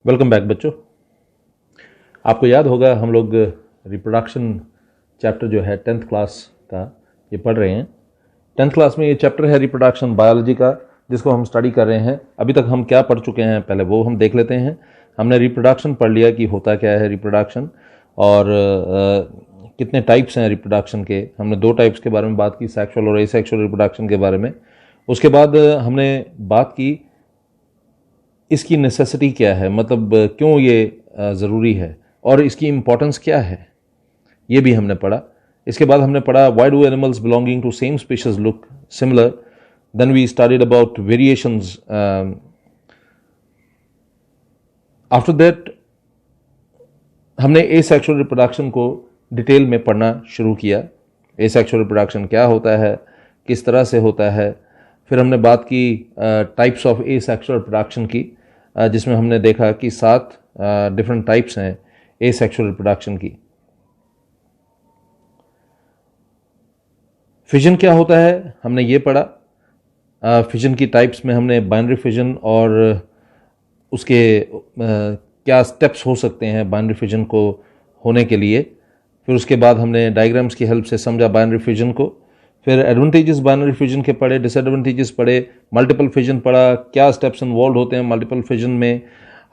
Welcome back बच्चों। आपको याद होगा हम लोग रिप्रोडक्शन चैप्टर जो है 10th क्लास का ये पढ़ रहे हैं। 10th क्लास में ये चैप्टर है रिप्रोडक्शन बायोलॉजी का, जिसको हम स्टडी कर रहे हैं। अभी तक हम क्या पढ़ चुके हैं पहले वो हम देख लेते हैं। हमने रिप्रोडक्शन पढ़ लिया कि होता क्या है रिप्रोडक्शन और कितने टाइप्स हैं रिप्रोडक्शन के। हमने 2 टाइप्स के बारे में बात की, सेक्सुअल और एसेक्सुअल रिप्रोडक्शन के बारे में। उसके बाद हमने बात की इसकी नेसेसिटी क्या है, मतलब क्यों ये ज़रूरी है और इसकी इम्पोर्टेंस क्या है, ये भी हमने पढ़ा। इसके बाद हमने पढ़ा why do animals belonging to same species look similar. Then we studied about variations. After that हमने एसेक्सुअल रिप्रोडक्शन को डिटेल में पढ़ना शुरू किया। एसेक्सुअल रिप्रोडक्शन क्या होता है, किस तरह से होता है। फिर हमने बात की टाइप्स ऑफ एसेक्सुअल रिप्रोडक्शन की, जिसमें हमने देखा कि 7 डिफरेंट टाइप्स हैं एसेक्सुअल रिप्रोडक्शन की। फिजन क्या होता है हमने ये पढ़ा। फिजन की टाइप्स में हमने बाइनरी फिजन और उसके क्या स्टेप्स हो सकते हैं बाइनरी फिजन को होने के लिए। फिर उसके बाद हमने डायग्राम्स की हेल्प से समझा बाइनरी फिजन को। फिर एडवांटेजेस बाइनरी फिजन के पढ़े, डिसएडवांटेजेस पढ़े, मल्टीपल फिजन पढ़ा, क्या स्टेप्स इन्वॉल्व होते हैं मल्टीपल फिजन में,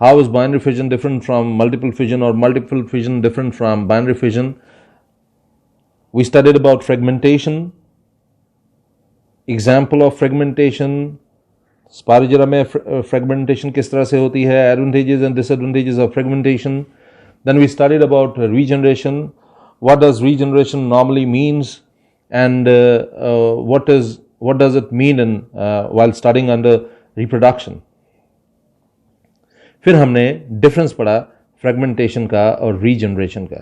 how is binary fission different from multiple fission और multiple fission different from binary fission. We studied about fragmentation, example of fragmentation, spirogyra में फ्रेगमेंटेशन किस तरह से होती है, advantages and disadvantages of fragmentation. Then we studied about regeneration, what does regeneration normally means and what does it mean in while studying under reproduction। फिर हमने difference पढ़ा fragmentation का और रीजनरेशन का।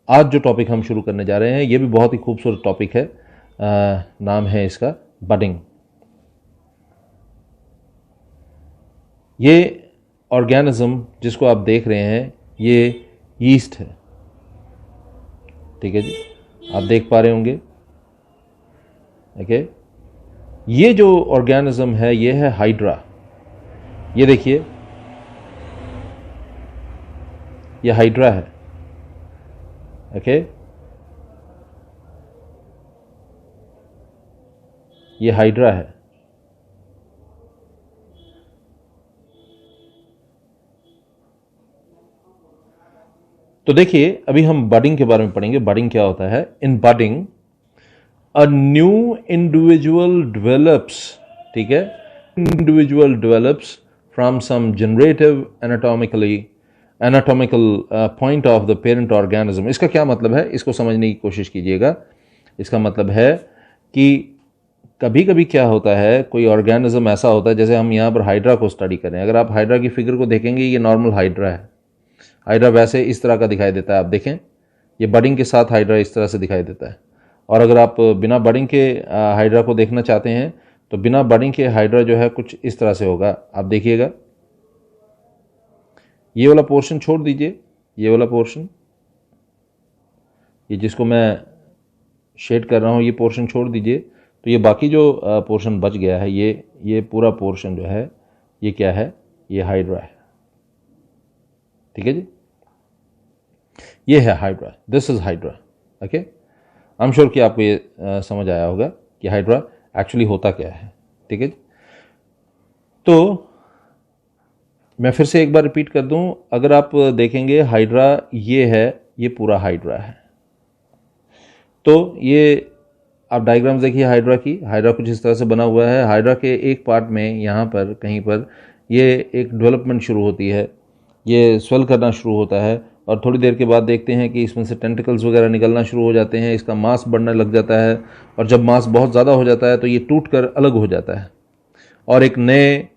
आज जो टॉपिक हम शुरू करने जा रहे हैं ये भी बहुत ही खूबसूरत टॉपिक है। नाम है इसका बडिंग। ये ऑर्गेनिज्म जिसको आप देख रहे हैं ये यीस्ट है, ठीक है जी, आप देख पा रहे होंगे। ओके, ये जो ऑर्गेनिज्म है ये है हाइड्रा। ये देखिए, ये हाइड्रा है। ओके, ये हाइड्रा है। तो देखिए अभी हम बडिंग के बारे में पढ़ेंगे। बडिंग क्या होता है। In budding a new individual develops, ठीक है, individual develops from some generative anatomical point of the parent organism. इसका क्या मतलब है, इसको समझने की कोशिश कीजिएगा। इसका मतलब है कि कभी कभी क्या होता है, कोई ऑर्गेनिज्म ऐसा होता है, जैसे हम यहाँ पर हाइड्रा को स्टडी करें। अगर आप हाइड्रा की फिगर को देखेंगे ये नॉर्मल हाइड्रा है। हाइड्रा वैसे इस तरह का दिखाई देता है, आप देखें ये बडिंग के साथ हाइड्रा इस तरह से दिखाई देता है। और अगर आप बिना बडिंग के हाइड्रा को देखना चाहते हैं तो बिना बडिंग के हाइड्रा जो है कुछ इस तरह से होगा। आप देखिएगा, ये वाला पोर्शन छोड़ दीजिए, ये वाला पोर्शन, ये जिसको मैं शेड कर रहा हूँ ये पोर्शन छोड़ दीजिए, तो ये बाकी जो पोर्शन बच गया है ये पूरा पोर्शन जो है ये क्या है, ये हाइड्रा है, ठीक है जी। ये है hydra, this is hydra. Okay, I am sure कि आपको ये समझ आया होगा कि हाइड्रा एक्चुअली होता क्या है, ठीक है जी। तो मैं फिर से एक बार रिपीट कर दूं, अगर आप देखेंगे हाइड्रा ये है, ये पूरा हाइड्रा है। तो ये आप डायग्राम्स देखिए हाइड्रा की। हाइड्रा कुछ इस तरह से बना हुआ है। हाइड्रा के एक पार्ट में यहाँ पर कहीं पर ये एक डेवलपमेंट शुरू होती है, ये स्वेल करना शुरू होता है और थोड़ी देर के बाद देखते हैं कि इसमें से टेंटिकल्स वगैरह निकलना शुरू हो जाते हैं, इसका मांस बढ़ने लग जाता है और जब मांस बहुत ज़्यादा हो जाता है तो ये टूट कर अलग हो जाता है और एक नए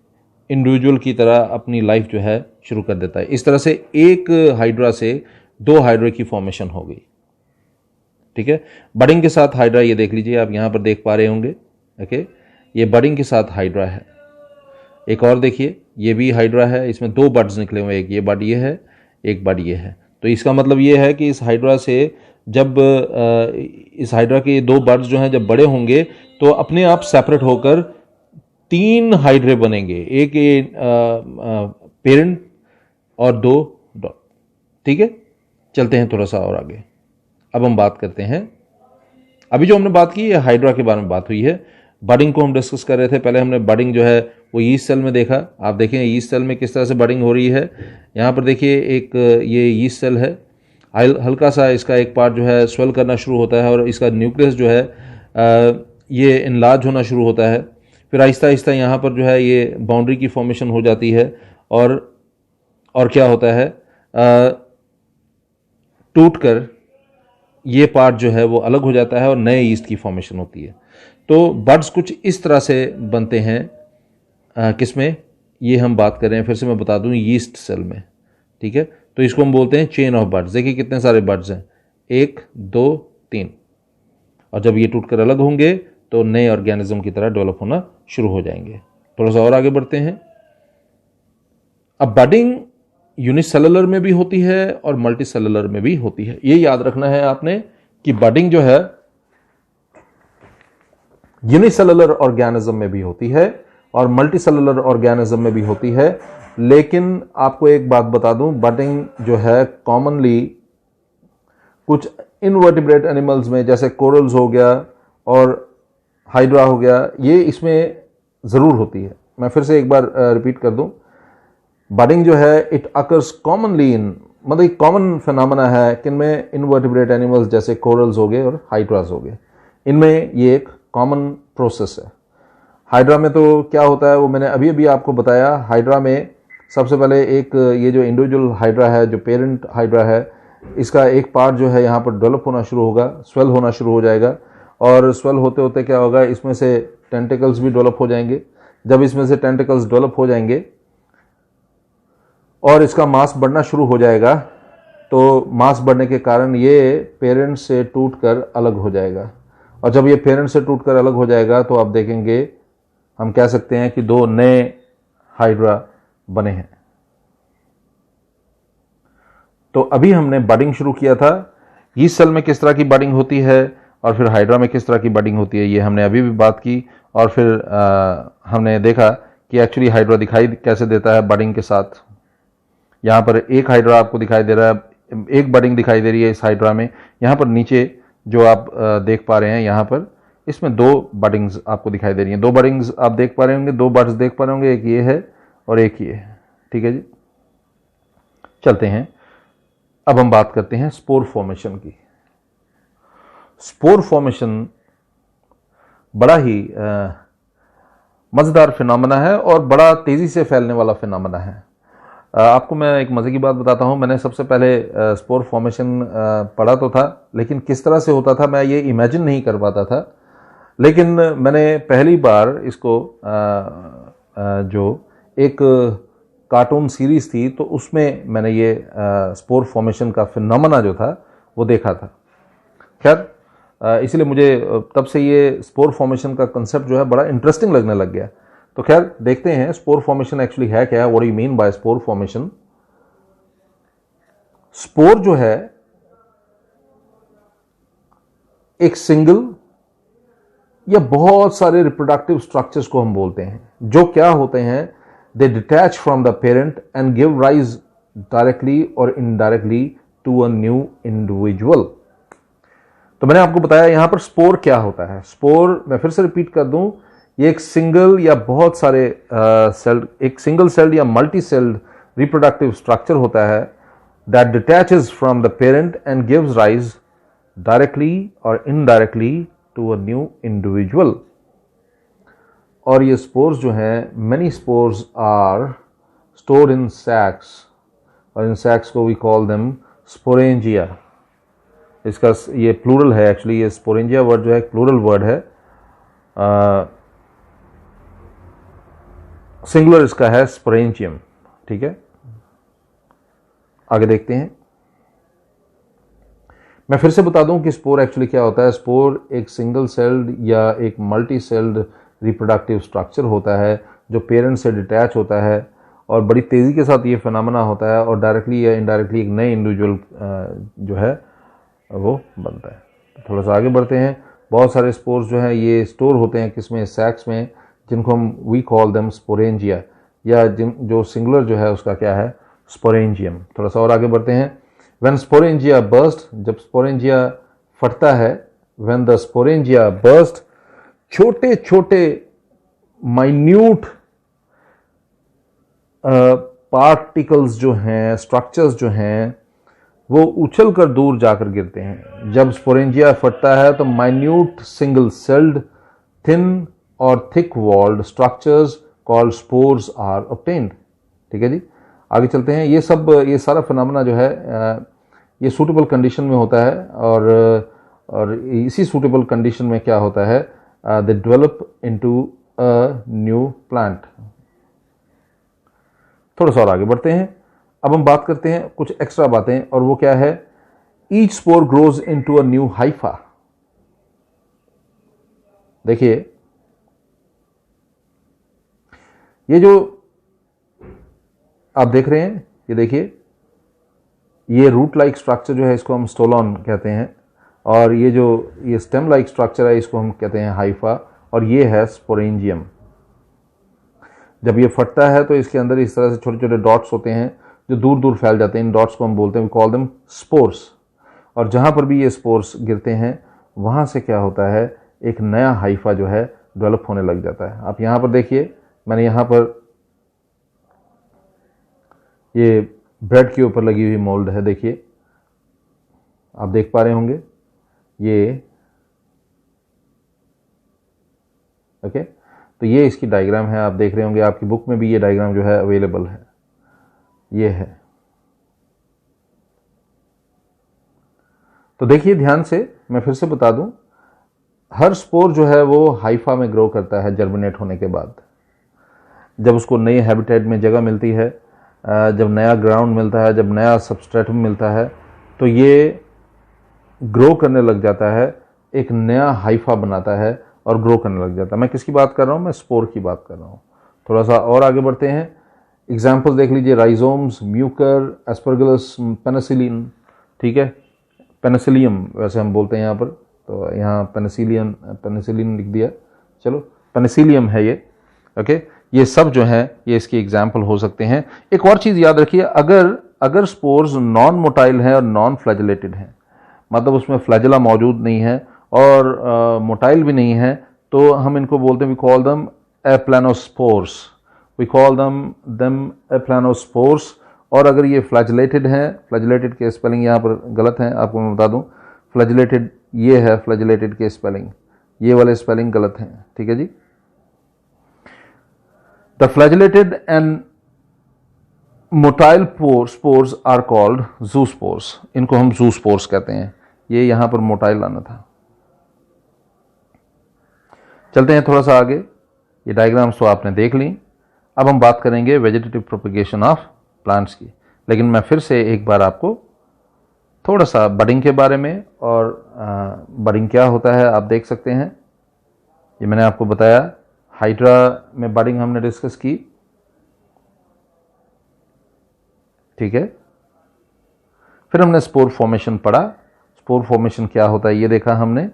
इंडिविजुअल की तरह अपनी लाइफ जो है शुरू कर देता है। इस तरह से एक हाइड्रा से 2 हाइड्रा की फॉर्मेशन हो गई, ठीक है। बडिंग के साथ हाइड्रा ये देख लीजिए, आप यहाँ पर देख पा रहे होंगे। ओके, ये बडिंग के साथ हाइड्रा है। एक और देखिए, ये भी हाइड्रा है, इसमें 2 बड्स निकले हुए, एक ये बड ये है, एक बड ये है। तो इसका मतलब ये है कि इस हाइड्रा से जब इस हाइड्रा के 2 बड्स जो हैं जब बड़े होंगे तो अपने आप सेपरेट होकर 3 हाइड्रे बनेंगे। एक पेरेंट और 2 डॉट। ठीक है, चलते हैं थोड़ा सा और आगे। अब हम बात करते हैं, अभी जो हमने बात की है हाइड्रा के बारे में बात हुई है, बडिंग को हम डिस्कस कर रहे थे। पहले हमने बडिंग जो है वो यीस्ट सेल में देखा। आप देखें यीस्ट सेल में किस तरह से बडिंग हो रही है। यहाँ पर देखिए एक ये यीस्ट सेल है, हल्का सा इसका एक पार्ट जो है स्वेल करना शुरू होता है और इसका न्यूक्लियस जो है ये इनलार्ज होना शुरू होता है। फिर आहिस्ता आहिस्ता यहाँ पर जो है ये बाउंड्री की फॉर्मेशन हो जाती है और क्या होता है, टूट कर ये पार्ट जो है वो अलग हो जाता है और नए यीस्ट की फॉर्मेशन होती है। तो बड्स कुछ इस तरह से बनते हैं, किसमें, ये हम बात कर रहे हैं, फिर से मैं बता दूं, यीस्ट सेल में। ठीक है, तो इसको हम बोलते हैं चेन ऑफ बड्स। देखिए कितने सारे बड्स हैं, 1 2 3, और जब ये टूटकर अलग होंगे तो नए ऑर्गेनिज्म की तरह डेवलप होना शुरू हो जाएंगे। थोड़ा सा और आगे बढ़ते हैं। अब बडिंग यूनिसेलुलर में भी होती है और मल्टीसेलुलर में भी होती है। ये याद रखना है आपने कि बडिंग जो है यूनिसेलुलर ऑर्गेनिज्म में भी होती है और मल्टीसेलुलर ऑर्गेनिज्म में भी होती है। लेकिन आपको एक बात बता दूं, बडिंग जो है कॉमनली कुछ इनवर्टिब्रेट एनिमल्स में, जैसे कोरल्स हो गया और हाइड्रा हो गया, ये इसमें जरूर होती है। मैं फिर से एक बार रिपीट कर दूं, बडिंग जो है इट अकर्स कॉमनली इन, मतलब कॉमन फिनोमेना है किनमें, इनवर्टिब्रेट एनिमल्स जैसे कोरल्स हो गए और हाइड्रास हो गए, इनमें ये एक कॉमन प्रोसेस है। हाइड्रा में तो क्या होता है वो मैंने अभी अभी आपको बताया। हाइड्रा में सबसे पहले एक ये जो इंडिविजुअल हाइड्रा है, जो पेरेंट हाइड्रा है, इसका एक पार्ट जो है यहाँ पर डेवलप होना शुरू होगा, स्वेल होना शुरू हो जाएगा, और स्वेल होते होते क्या होगा, इसमें से टेंटिकल्स भी डेवलप हो जाएंगे। जब इसमें से टेंटिकल्स डेवलप हो जाएंगे और इसका मास बढ़ना शुरू हो जाएगा, तो मास बढ़ने के कारण ये पेरेंट से टूटकर अलग हो जाएगा, और जब ये पेरेंट से टूटकर अलग हो जाएगा तो आप देखेंगे, हम कह सकते हैं कि 2 नए हाइड्रा बने हैं। तो अभी हमने बडिंग शुरू किया था, यीस्ट सेल में किस तरह की बडिंग होती है और फिर हाइड्रा में किस तरह की बडिंग होती है, ये हमने अभी भी बात की। और फिर हमने देखा कि एक्चुअली हाइड्रा दिखाई कैसे देता है बडिंग के साथ। यहाँ पर एक हाइड्रा आपको दिखाई दे रहा है, एक बडिंग दिखाई दे रही है इस हाइड्रा में। यहाँ पर नीचे जो आप देख पा रहे हैं, यहाँ पर इसमें 2 बडिंग्स आपको दिखाई दे रही हैं। 2 बडिंग्स आप देख पा रहे होंगे, 2 बड्स देख पा रहे होंगे, एक ये है और एक ये है। ठीक है जी, चलते हैं। अब हम बात करते हैं स्पोर फॉर्मेशन की। स्पोर फॉर्मेशन बड़ा ही मजेदार फिनोमेना है और बड़ा तेजी से फैलने वाला फिनोमेना है। आपको मैं एक मजे की बात बताता हूं। मैंने सबसे पहले स्पोर फॉर्मेशन पढ़ा तो था, लेकिन किस तरह से होता था मैं ये इमेजिन नहीं कर पाता था। लेकिन मैंने पहली बार इसको जो एक कार्टून सीरीज थी, तो उसमें मैंने ये स्पोर फॉर्मेशन का फिनोमेना जो था वो देखा था। खैर, इसलिए मुझे तब से ये स्पोर फॉर्मेशन का कंसेप्ट जो है बड़ा इंटरेस्टिंग लगने लग गया। तो खैर देखते हैं स्पोर फॉर्मेशन एक्चुअली है क्या, what do you mean by spore formation. Spore जो है एक सिंगल या बहुत सारे रिप्रोडक्टिव स्ट्रक्चर्स को हम बोलते हैं, जो क्या होते हैं, they detach from the parent and give rise directly और indirectly to a new individual. तो मैंने आपको बताया यहां पर स्पोर क्या होता है। स्पोर, मैं फिर से रिपीट कर दूं, ये एक सिंगल या बहुत सारे सेल, एक सिंगल सेल्ड या मल्टी सेल्ड रिप्रोडक्टिव स्ट्रक्चर होता है that detaches from the parent and gives rise directly और indirectly to a new individual. और ये स्पोर्स जो हैं, many spores are stored in sacs, और इन सैक्स को वी कॉल देम स्पोरेंजिया। इसका ये प्लूरल है एक्चुअली, ये स्पोरेंजिया वर्ड जो है प्लूरल वर्ड है। सिंगुलर इसका है स्पोरेंजियम। ठीक है, आगे देखते हैं। मैं फिर से बता दूं कि स्पोर एक्चुअली क्या होता है। स्पोर एक सिंगल सेल्ड या एक मल्टी सेल्ड रिप्रोडक्टिव स्ट्रक्चर होता है जो पेरेंट से डिटैच होता है और बड़ी तेज़ी के साथ ये फिनोमेना होता है, और डायरेक्टली या इनडायरेक्टली एक नए इंडिविजुअल जो है वो बनता है। थोड़ा सा आगे बढ़ते हैं। बहुत सारे स्पोर्स जो हैं ये स्टोर होते हैं किसमें, सैक्स में, जिनको हम वी कॉल देम स्पोरेंजिया, या जो सिंगुलर जो है उसका क्या है, स्पोरेंजियम। थोड़ा सा और आगे बढ़ते हैं। व्हेन स्पोरेंजिया बर्स्ट, जब स्पोरेंजिया फटता है, व्हेन द स्पोरेंजिया बर्स्ट, छोटे छोटे माइन्यूट पार्टिकल्स जो हैं, स्ट्रक्चर्स जो हैं, वो उछल कर दूर जाकर गिरते हैं। जब स्पोरेंजिया फटता है तो माइन्यूट सिंगल सेल्ड थिन और thick walled structures called spores are obtained. ठीक है जी, आगे चलते हैं। ये सारा फिनोमेना जो है ये सूटेबल कंडीशन में होता है, और इसी सूटेबल कंडीशन में क्या होता है, they develop into a new plant. थोड़ा सा और आगे बढ़ते हैं। अब हम बात करते हैं कुछ एक्स्ट्रा बातें, और वो क्या है, each spore grows into a new Haifa. देखिए, ये जो आप देख रहे हैं, ये देखिए, ये रूट लाइक स्ट्रक्चर जो है इसको हम स्टोलॉन कहते हैं, और ये स्टेम लाइक स्ट्रक्चर है इसको हम कहते हैं हाइफा, और ये है स्पोरेंजियम। जब ये फटता है तो इसके अंदर इस तरह से छोटे छोटे डॉट्स होते हैं जो दूर दूर फैल जाते हैं। इन डॉट्स को हम बोलते हैं, वी कॉल देम स्पोर्स। और जहां पर भी ये स्पोर्स गिरते हैं वहां से क्या होता है, एक नया हाइफा जो है डेवलप होने लग जाता है। आप यहां पर देखिए, मैंने यहां पर ये ब्रेड के ऊपर लगी हुई मोल्ड है, देखिए, आप देख पा रहे होंगे ये, ओके। तो ये इसकी डायग्राम है, आप देख रहे होंगे, आपकी बुक में भी ये डायग्राम जो है अवेलेबल है, ये है। तो देखिए ध्यान से, मैं फिर से बता दूं, हर स्पोर जो है वो हाइफा में ग्रो करता है जर्मिनेट होने के बाद। जब उसको नई हैबिटेट में जगह मिलती है, जब नया ग्राउंड मिलता है, जब नया सबस्ट्रेटम मिलता है, तो ये ग्रो करने लग जाता है, एक नया हाइफा बनाता है और ग्रो करने लग जाता है। मैं किसकी बात कर रहा हूं, मैं स्पोर की बात कर रहा हूं। थोड़ा सा और आगे बढ़ते हैं। एग्जाम्पल देख लीजिए, राइजोम्स, म्यूकर, एस्परगुलस, पेनिसिलिन। ठीक है, पेनिसिलियम वैसे हम बोलते हैं यहाँ पर, तो यहाँ पेनिसिलिन लिख दिया, चलो पेनिसिलियम है ये, ओके। ये सब जो है ये इसके एग्जाम्पल हो सकते हैं। एक और चीज़ याद रखिए, अगर स्पोर्स नॉन मोटाइल है और नॉन फ्लैजिलेटेड है, मतलब उसमें फ्लैजिला मौजूद नहीं है और मोटाइल भी नहीं है, तो हम इनको बोलते हैं, we call them aplanospores, we call them aplanospores. और अगर ये फ्लैजिलेटेड है, फ्लैजिलेटेड के स्पेलिंग यहाँ पर गलत है, आपको मैं बता दूं, फ्लैजिलेटेड ये है, फ्लैजिलेटेड के स्पेलिंग, ये वाले स्पेलिंग गलत हैं, ठीक है जी। The flagellated and motile spores are called zoospores, इनको हम जूस्पोर्स कहते हैं। ये यहां पर मोटाइल आना था। चलते हैं थोड़ा सा आगे, ये डायग्राम्स तो आपने देख ली। अब हम बात करेंगे वेजिटेटिव प्रोपगेशन ऑफ प्लांट्स की, लेकिन मैं फिर से एक बार आपको थोड़ा सा बडिंग के बारे में, और बडिंग क्या होता है आप देख सकते हैं। ये मैंने आपको बताया, हाइड्रा में बडिंग हमने डिस्कस की, ठीक है। फिर हमने स्पोर फॉर्मेशन पढ़ा, स्पोर फॉर्मेशन क्या होता है ये देखा हमने,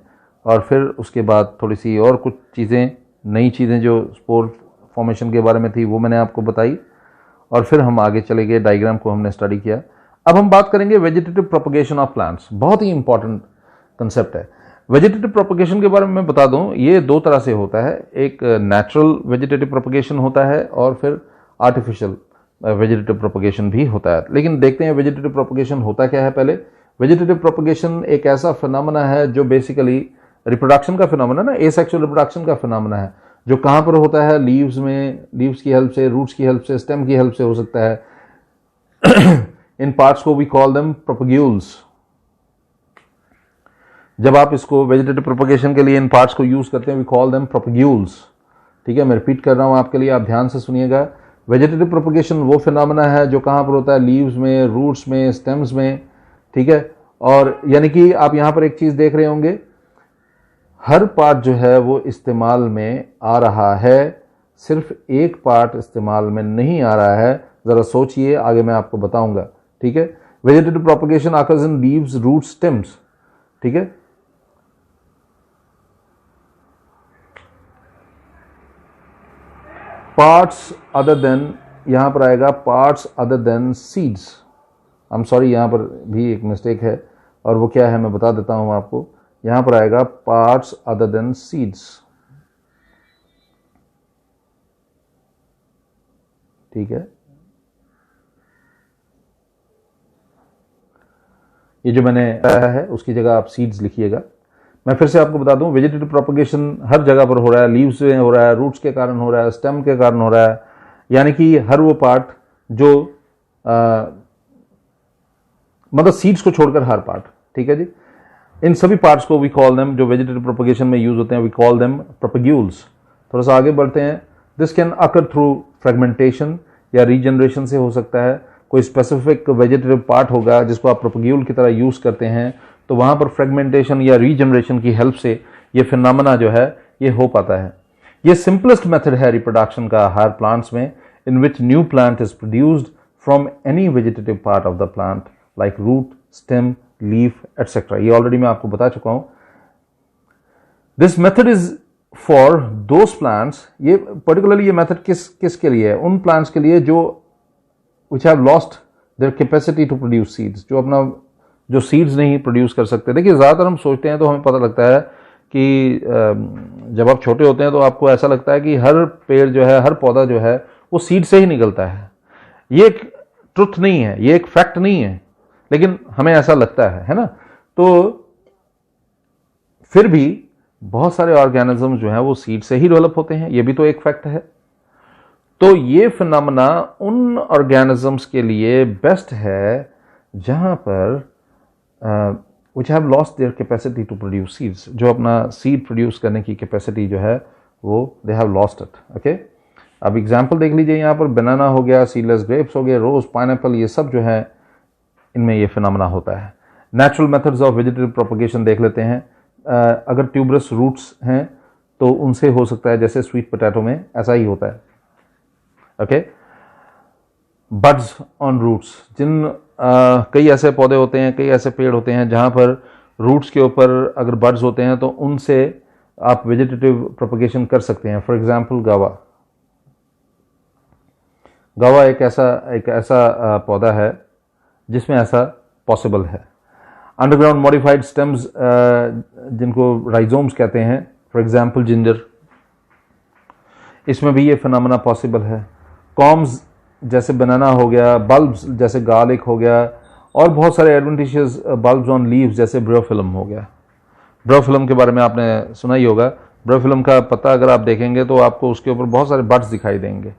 और फिर उसके बाद थोड़ी सी और कुछ चीज़ें, नई चीज़ें जो स्पोर फॉर्मेशन के बारे में थी वो मैंने आपको बताई, और फिर हम आगे चले गए, डायग्राम को हमने स्टडी किया। अब हम बात करेंगे वेजिटेटिव प्रोपगेशन ऑफ प्लांट्स। बहुत ही इंपॉर्टेंट कंसेप्ट है। वेजिटेटिव प्रोपगेशन के बारे में मैं बता दूं, ये दो तरह से होता है, एक नेचुरल वेजिटेटिव प्रोपगेशन होता है और फिर आर्टिफिशियल वेजिटेटिव प्रोपगेशन भी होता है। लेकिन देखते हैं वेजिटेटिव प्रोपगेशन होता क्या है पहले। वेजिटेटिव प्रोपगेशन एक ऐसा फिनोमेना है जो बेसिकली रिप्रोडक्शन का फिनोमेना ना, एसेक्सुअल रिप्रोडक्शन का फिनोमेना है, जो कहां पर होता है, लीव्स में, लीव्स की हेल्प से, रूट्स की हेल्प से, स्टेम की हेल्प से हो सकता है। इन पार्ट्स को वी कॉल देम प्रोपग्यूल्स। जब आप इसको वेजिटेटिव प्रोपगेशन के लिए इन पार्ट्स को यूज करते हैं, वी कॉल देम प्रोपग्यूल्स। ठीक है, मैं रिपीट कर रहा हूं आपके लिए, आप ध्यान से सुनिएगा। वेजिटेटिव प्रोपगेशन वो फिनोमेना है जो कहां पर होता है, लीव्स में, रूट्स में, स्टेम्स में, ठीक है। और यानी कि आप यहां पर एक चीज देख रहे होंगे, हर पार्ट जो है वो इस्तेमाल में आ रहा है, सिर्फ एक पार्ट इस्तेमाल में नहीं आ रहा है। जरा सोचिए, आगे मैं आपको बताऊंगा, ठीक है। Vegetative propagation occurs in leaves, roots, stems, ठीक है। पार्ट्स अदर देन यहाँ पर आएगा parts other than seeds. I am sorry, यहाँ पर भी एक मिस्टेक है, और वो क्या है मैं बता देता हूँ आपको। यहाँ पर आएगा पार्ट्स अदर देन सीड्स, ठीक है। ये जो मैंने बताया है उसकी जगह आप सीड्स लिखिएगा। मैं फिर से आपको बता दूं, वेजिटेटिव प्रोपगेशन हर जगह पर हो रहा है, लीव्स में हो रहा है, रूट्स के कारण हो रहा है, स्टेम के कारण हो रहा है, यानी कि हर वो पार्ट जो मतलब सीड्स को छोड़कर हर पार्ट, ठीक है जी। इन सभी पार्ट्स को वी कॉल देम, जो वेजिटेटिव प्रोपगेशन में यूज होते हैं, वी कॉल देम प्रोपग्यूल्स। थोड़ा सा आगे बढ़ते हैं। This can occur through fragmentation या रीजनरेशन से हो सकता है। कोई स्पेसिफिक वेजिटेटिव पार्ट होगा जिसको आप प्रोपग्यूल की तरह यूज करते हैं, तो वहां पर फ्रेगमेंटेशन या रीजनरेशन की हेल्प से ये फिनोमेना जो है ये हो पाता है। ये सिंपलेस्ट मेथड है रिप्रोडक्शन का हायर प्लांट्स में, in which new plant is produced from any vegetative part of the plant like root, stem, leaf etcetera. ये ऑलरेडी मैं आपको बता चुका हूं। This method is for those plants, ये पर्टिकुलरली ये मेथड किसके लिए है? उन प्लांट्स के लिए जो which have lost their capacity to produce seeds, जो सीड्स नहीं प्रोड्यूस कर सकते। देखिए ज़्यादातर हम सोचते हैं तो हमें पता लगता है कि जब आप छोटे होते हैं तो आपको ऐसा लगता है कि हर पेड़ जो है, हर पौधा जो है वो सीड से ही निकलता है। ये एक ट्रुथ नहीं है, ये एक फैक्ट नहीं है, लेकिन हमें ऐसा लगता है ना। तो फिर भी बहुत सारे ऑर्गेनिज्म जो हैं वो सीड से ही डेवलप होते हैं, ये भी तो एक फैक्ट है। तो ये फिनोमेना उन ऑर्गेनिजम्स के लिए बेस्ट है जहां पर which have lost their capacity to produce seeds, जो अपना सीड प्रोड्यूस करने की कैपेसिटी जो है वो they have lost it, okay? अब एग्जांपल देख लीजिए, यहाँ पर बनाना हो गया, सीडलेस ग्रेप्स हो गए, रोज, पाइनएप्पल, ये सब जो है इनमें ये फिनोमेना होता है। Natural methods of vegetative propagation देख लेते हैं। अगर ट्यूबरस रूट्स हैं तो उनसे हो सकता है, जैसे स्वीट पोटैटो में ऐसा ही होता है, ओके। बड्स ऑन रूट्स, कई ऐसे पौधे होते हैं, कई ऐसे पेड़ होते हैं जहां पर रूट्स के ऊपर अगर बड्स होते हैं तो उनसे आप वेजिटेटिव प्रोपगेशन कर सकते हैं। फॉर एग्जांपल गावा एक ऐसा पौधा है जिसमें ऐसा पॉसिबल है। अंडरग्राउंड मॉडिफाइड स्टेम्स, जिनको राइजोम्स कहते हैं, फॉर एग्जांपल जिंजर, इसमें भी ये फिनोमेना पॉसिबल है। कॉम्स जैसे बनाना हो गया, बल्ब्स जैसे गार्लिक हो गया, और बहुत सारे एडवेंटिशियस बल्ब्स ऑन लीव्स जैसे ब्रोफिलम हो गया। ब्रोफिलम के बारे में आपने सुना ही होगा। ब्रोफिलम का पत्ता अगर आप देखेंगे तो आपको उसके ऊपर बहुत सारे बड्स दिखाई देंगे,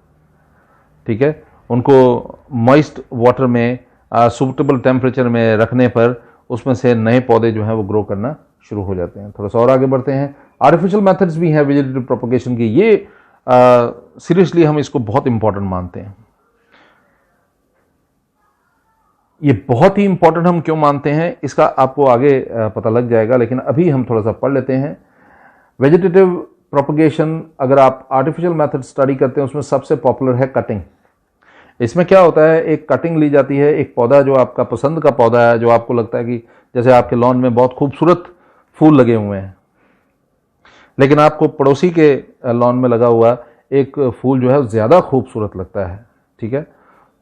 ठीक है। उनको मॉइस्ट वाटर में सूटेबल टेम्परेचर में रखने पर उसमें से नए पौधे जो हैं वो ग्रो करना शुरू हो जाते हैं। थोड़ा सा और आगे बढ़ते हैं। आर्टिफिशियल मेथड्स भी हैं वेजिटेटिव प्रोपगेशन की। ये सीरियसली हम इसको बहुत इंपॉर्टेंट मानते हैं। ये बहुत ही इंपॉर्टेंट हम क्यों मानते हैं इसका आपको आगे पता लग जाएगा, लेकिन अभी हम थोड़ा सा पढ़ लेते हैं। वेजिटेटिव प्रोपगेशन, अगर आप आर्टिफिशियल मेथड स्टडी करते हैं उसमें सबसे पॉपुलर है कटिंग। इसमें क्या होता है, एक कटिंग ली जाती है, एक पौधा जो आपका पसंद का पौधा है, जो आपको लगता है कि जैसे आपके लॉन में बहुत खूबसूरत फूल लगे हुए हैं, लेकिन आपको पड़ोसी के लॉन में लगा हुआ एक फूल जो है ज़्यादा खूबसूरत लगता है, ठीक है।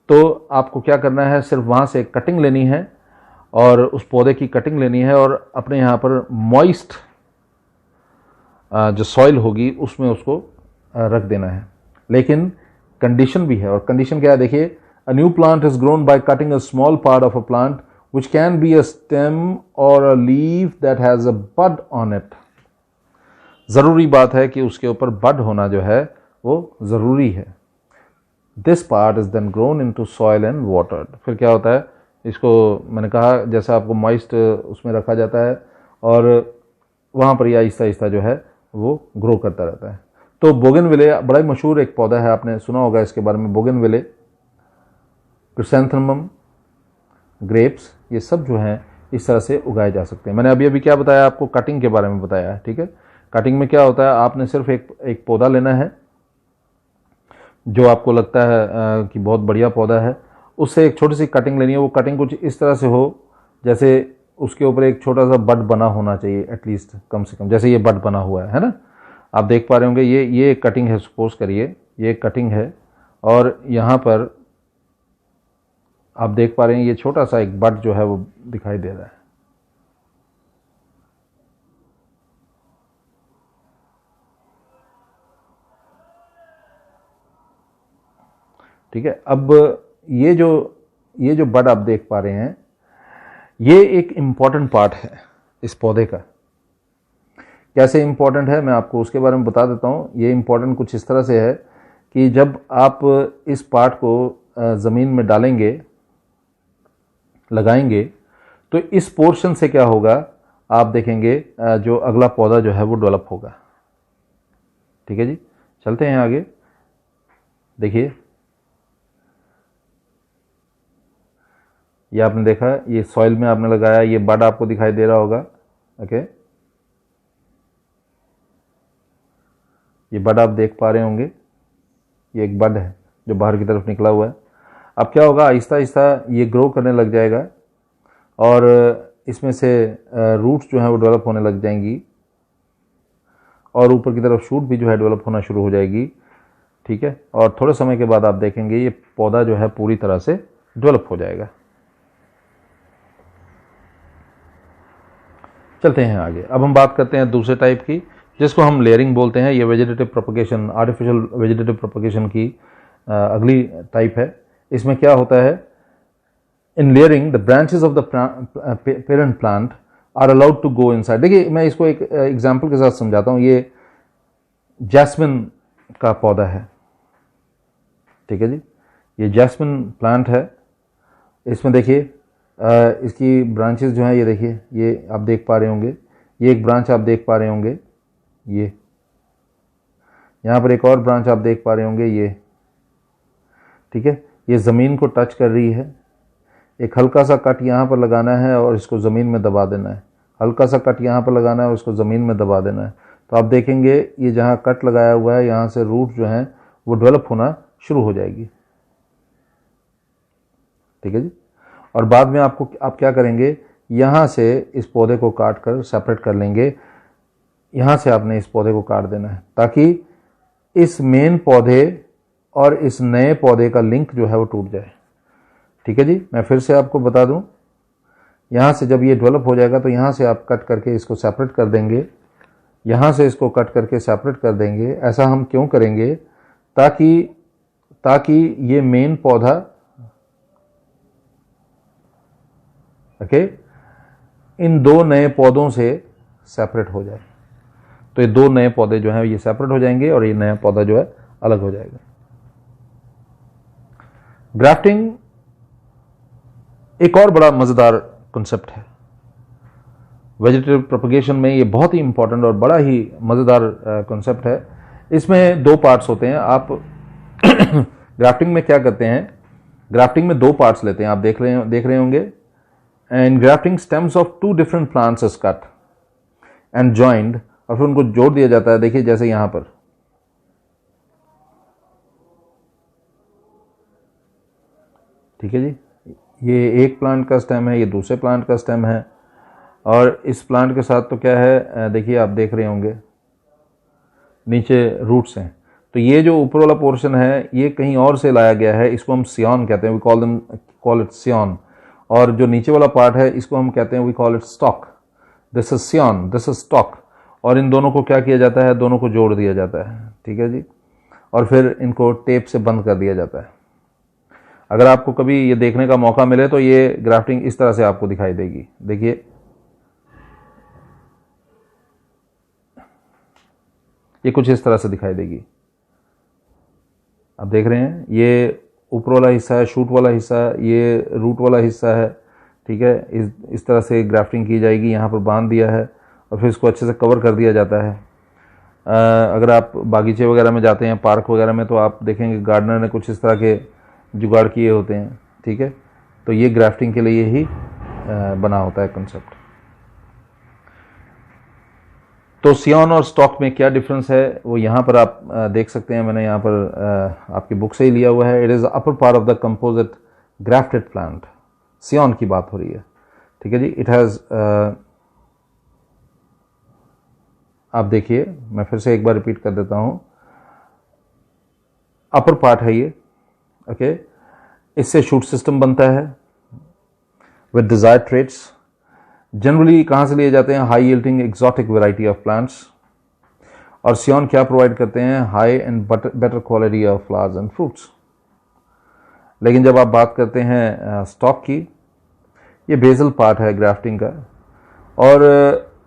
तो आपको क्या करना है, सिर्फ वहाँ से कटिंग लेनी है और उस पौधे की कटिंग लेनी है और अपने यहाँ पर मॉइस्ट जो सॉइल होगी उसमें उसको रख देना है। लेकिन कंडीशन भी है, और कंडीशन क्या है देखिए, a new plant is grown by cutting a small part of a plant which can be a stem और a leaf that has a bud on it. जरूरी बात है कि उसके ऊपर बड होना जो है वो जरूरी है। This part is then grown into soil and watered. फिर क्या होता है, इसको मैंने कहा जैसा आपको मॉइस्ट उसमें रखा जाता है और वहाँ पर ये आहिस्ता आहिस्ता जो है वो ग्रो करता रहता है। तो बोगनविले बड़ा ही मशहूर एक पौधा है, आपने सुना होगा इसके बारे में। बोगनविले, क्रिसैंथेमम, ग्रेप्स, ये सब जो हैं इस तरह से उगाए जा सकते हैं। मैंने अभी अभी क्या बताया आपको, कटिंग के बारे में बताया है, ठीक है। कटिंग में क्या होता है, आपने सिर्फ एक पौधा लेना है जो आपको लगता है कि बहुत बढ़िया पौधा है, उससे एक छोटी सी कटिंग लेनी है। वो कटिंग कुछ इस तरह से हो जैसे उसके ऊपर एक छोटा सा बड बना होना चाहिए, एटलीस्ट कम से कम, जैसे ये बड बना हुआ है ना, आप देख पा रहे होंगे। ये कटिंग है, सपोज करिए ये कटिंग है और यहाँ पर आप देख पा रहे हैं ये छोटा सा एक बड जो है वो दिखाई दे रहा है। ठीक है, अब ये जो बड आप देख पा रहे हैं, ये एक इम्पॉर्टेंट पार्ट है इस पौधे का। कैसे इम्पॉर्टेंट है मैं आपको उसके बारे में बता देता हूँ। ये इम्पॉर्टेंट कुछ इस तरह से है कि जब आप इस पार्ट को ज़मीन में डालेंगे, लगाएंगे, तो इस पोर्शन से क्या होगा आप देखेंगे, जो अगला पौधा जो है वो डेवलप होगा। ठीक है जी, चलते हैं आगे। देखिए, ये आपने देखा, ये सॉइल में आपने लगाया, ये बड आपको दिखाई दे रहा होगा। ओके, ये बड आप देख पा रहे होंगे, ये एक बड है जो बाहर की तरफ निकला हुआ है। अब क्या होगा, आहिस्ता आहिस्ता ये ग्रो करने लग जाएगा और इसमें से रूट्स जो हैं वो डेवलप होने लग जाएंगी और ऊपर की तरफ शूट भी जो है डेवलप होना शुरू हो जाएगी। ठीक है, और थोड़े समय के बाद आप देखेंगे ये पौधा जो है पूरी तरह से डेवलप हो जाएगा। चलते हैं आगे। अब हम बात करते हैं दूसरे टाइप की, जिसको हम लेयरिंग बोलते हैं। ये vegetative propagation, artificial vegetative propagation की अगली टाइप है। इसमें क्या होता है, in layering the branches of the parent plant are allowed to go inside. देखिए, मैं इसको एक एग्जांपल के साथ समझाता हूँ। ये जैस्मिन का पौधा है। ठीक है जी, ये जैस्मिन प्लांट है। इसमें देखिए इसकी ब्रांचेस जो हैं, ये देखिए, ये आप देख पा रहे होंगे, ये एक ब्रांच आप देख पा रहे होंगे, ये यहाँ पर एक और ब्रांच आप देख पा रहे होंगे, ये। ठीक है, ये ज़मीन को टच कर रही है। एक हल्का सा कट यहाँ पर लगाना है और इसको ज़मीन में दबा देना है। हल्का सा कट यहाँ पर लगाना है और इसको ज़मीन में दबा देना है। तो आप देखेंगे ये जहाँ कट लगाया हुआ है, यहाँ से रूट जो हैं वो डेवलप होना शुरू हो जाएगी। ठीक है जी, और बाद में आप क्या करेंगे, यहाँ से इस पौधे को काट कर सेपरेट कर लेंगे। यहाँ से आपने इस पौधे को काट देना है ताकि इस मेन पौधे और इस नए पौधे का लिंक जो है वो टूट जाए। ठीक है जी, मैं फिर से आपको बता दूं, यहाँ से जब ये डेवलप हो जाएगा तो यहाँ से आप कट करके इसको सेपरेट कर देंगे, यहाँ से इसको कट करके सेपरेट कर देंगे। ऐसा हम क्यों करेंगे, ताकि ये मेन पौधा ओके इन दो नए पौधों से सेपरेट हो जाए। तो ये दो नए पौधे जो हैं ये सेपरेट हो जाएंगे और ये नया पौधा जो है अलग हो जाएगा। ग्राफ्टिंग एक और बड़ा मजेदार कॉन्सेप्ट है वेजिटेटिव प्रोपगेशन में। ये बहुत ही इंपॉर्टेंट और बड़ा ही मजेदार कॉन्सेप्ट है। इसमें दो पार्ट्स होते हैं। आप ग्राफ्टिंग में क्या करते हैं, ग्राफ्टिंग में दो पार्ट्स लेते हैं, आप देख रहे होंगे। And grafting stems of two different plants is cut and joined, और फिर उनको जोड़ दिया जाता है। देखिए जैसे यहां पर, ठीक है जी, ये एक प्लांट का स्टेम है, ये दूसरे प्लांट का स्टेम है, और इस प्लांट के साथ तो क्या है, देखिए आप देख रहे होंगे नीचे रूट्स हैं। तो ये जो ऊपर वाला पोर्शन है ये कहीं और से लाया गया है, इसको हम सियॉन कहते हैं, वी कॉल इट सियॉन। और जो नीचे वाला पार्ट है इसको हम कहते हैं, we call it stock. This is scion, this is stock. और इन दोनों को क्या किया जाता है, दोनों को जोड़ दिया जाता है। ठीक है जी, और फिर इनको टेप से बंद कर दिया जाता है। अगर आपको कभी ये देखने का मौका मिले तो ये ग्राफ्टिंग इस तरह से आपको दिखाई देगी। देखिए ये कुछ इस तरह से दिखाई देगी। आप देख रहे हैं ये ऊपर वाला हिस्सा है, शूट वाला हिस्सा है, ये रूट वाला हिस्सा है। ठीक है, इस तरह से ग्राफ्टिंग की जाएगी। यहाँ पर बांध दिया है और फिर इसको अच्छे से कवर कर दिया जाता है। अगर आप बागीचे वगैरह में जाते हैं, पार्क वगैरह में, तो आप देखेंगे गार्डनर ने कुछ इस तरह के जुगाड़ किए होते हैं। ठीक है, तो ये ग्राफ्टिंग के लिए ही बना होता है कंसेप्ट। तो सियॉन और स्टॉक में क्या डिफरेंस है वो यहाँ पर आप देख सकते हैं। मैंने यहाँ पर आपकी बुक से ही लिया हुआ है। It is upper part of the composite grafted plant. Scion की बात हो रही है। ठीक है जी, इट हैज़ आप देखिए, मैं फिर से एक बार रिपीट कर देता हूँ। अपर पार्ट है ये, ओके। इससे शूट सिस्टम बनता है विद डिजायर्ड ट्रेट्स। जनरली कहाँ से लिए जाते हैं? High yielding exotic variety of plants. और सियोन क्या प्रोवाइड करते हैं? High and better quality of flowers and fruits. लेकिन जब आप बात करते हैं स्टॉक की, ये बेसल पार्ट है ग्राफ्टिंग का, और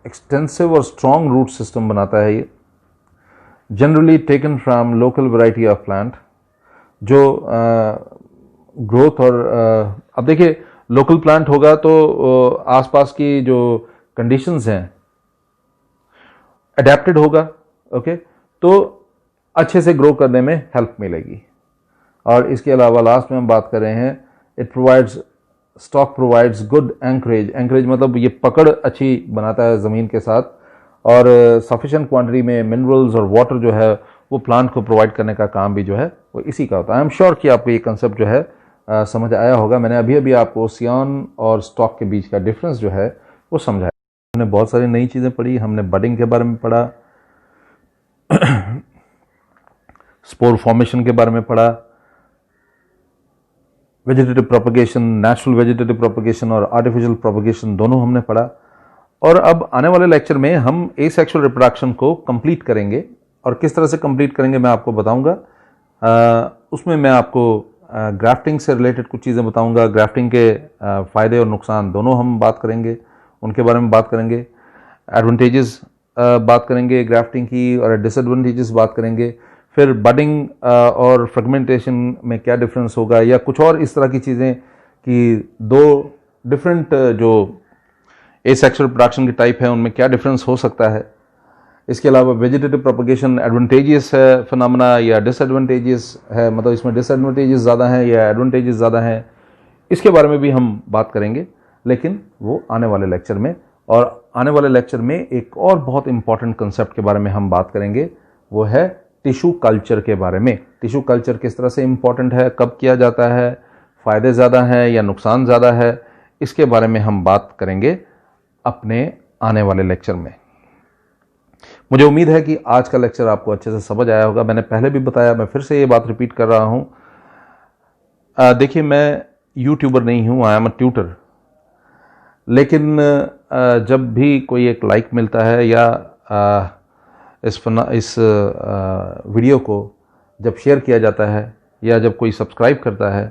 एक्सटेंसिव और स्ट्रॉन्ग रूट सिस्टम बनाता है ये। Generally taken from local variety of plant, जो ग्रोथ और अब देखिए लोकल प्लांट होगा तो आसपास की जो कंडीशंस हैं अडेप्टेड होगा, ओके, तो अच्छे से ग्रो करने में हेल्प मिलेगी। और इसके अलावा लास्ट में हम बात कर रहे हैं, it provides stock provides good anchorage. Anchorage मतलब ये पकड़ अच्छी बनाता है ज़मीन के साथ, और सफिशिएंट क्वांटिटी में मिनरल्स और वाटर जो है वो प्लांट को प्रोवाइड करने का काम भी जो है वो इसी का होता है। आई एम श्योर कि आपको ये कंसेप्ट जो है समझ आया होगा। मैंने अभी अभी आपको सियोन और स्टॉक के बीच का डिफरेंस जो है वो समझाया। हमने बहुत सारी नई चीज़ें पढ़ी। हमने बडिंग के बारे में पढ़ा, स्पोर फॉर्मेशन के बारे में पढ़ा, vegetative propagation, natural vegetative propagation और आर्टिफिशियल प्रोपगेशन दोनों हमने पढ़ा। और अब आने वाले लेक्चर में हम एसेक्सुअल रिप्रोडक्शन को कंप्लीट करेंगे, और किस तरह से कंप्लीट करेंगे मैं आपको बताऊंगा। उसमें मैं आपको ग्राफ्टिंग से रिलेटेड कुछ चीज़ें बताऊंगा। ग्राफ्टिंग के फ़ायदे और नुकसान दोनों हम बात करेंगे, उनके बारे में बात करेंगे। एडवांटेजेस बात करेंगे ग्राफ्टिंग की, और डिसएडवांटेजेस बात करेंगे। फिर बडिंग और फ्रेगमेंटेशन में क्या डिफरेंस होगा, या कुछ और इस तरह की चीज़ें कि दो डिफरेंट जो एसेक्सुअल प्रोडक्शन की टाइप है उनमें क्या डिफरेंस हो सकता है। इसके अलावा वेजिटेटिव प्रोपगेशन एडवांटेजियस है फिनोमेना या डिसएडवांटेजियस है, मतलब इसमें डिसएडवांटेजेस ज़्यादा हैं या एडवांटेजेस ज़्यादा हैं, इसके बारे में भी हम बात करेंगे, लेकिन वो आने वाले लेक्चर में। और आने वाले लेक्चर में एक और बहुत इंपॉर्टेंट कंसेप्ट के बारे में हम बात करेंगे, वो है टिश्यू कल्चर के बारे में। टिश्यू कल्चर किस तरह से इंपॉर्टेंट है, कब किया जाता है, फ़ायदे ज़्यादा हैं या नुकसान ज़्यादा है, इसके बारे में हम बात करेंगे अपने आने वाले लेक्चर में। मुझे उम्मीद है कि आज का लेक्चर आपको अच्छे से समझ आया होगा। मैंने पहले भी बताया, मैं फिर से ये बात रिपीट कर रहा हूँ। देखिए, मैं यूट्यूबर नहीं हूँ, आई एम अ ट्यूटर। लेकिन जब भी कोई एक लाइक मिलता है या इस वीडियो को जब शेयर किया जाता है या जब कोई सब्सक्राइब करता है,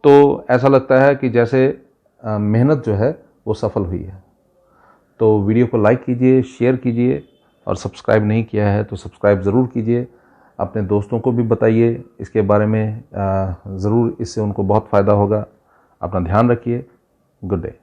तो ऐसा लगता है कि जैसे मेहनत जो है वो सफल हुई है। तो वीडियो को लाइक कीजिए, शेयर कीजिए, और सब्सक्राइब नहीं किया है तो सब्सक्राइब ज़रूर कीजिए। अपने दोस्तों को भी बताइए इसके बारे में, ज़रूर इससे उनको बहुत फ़ायदा होगा। अपना ध्यान रखिए। Good day.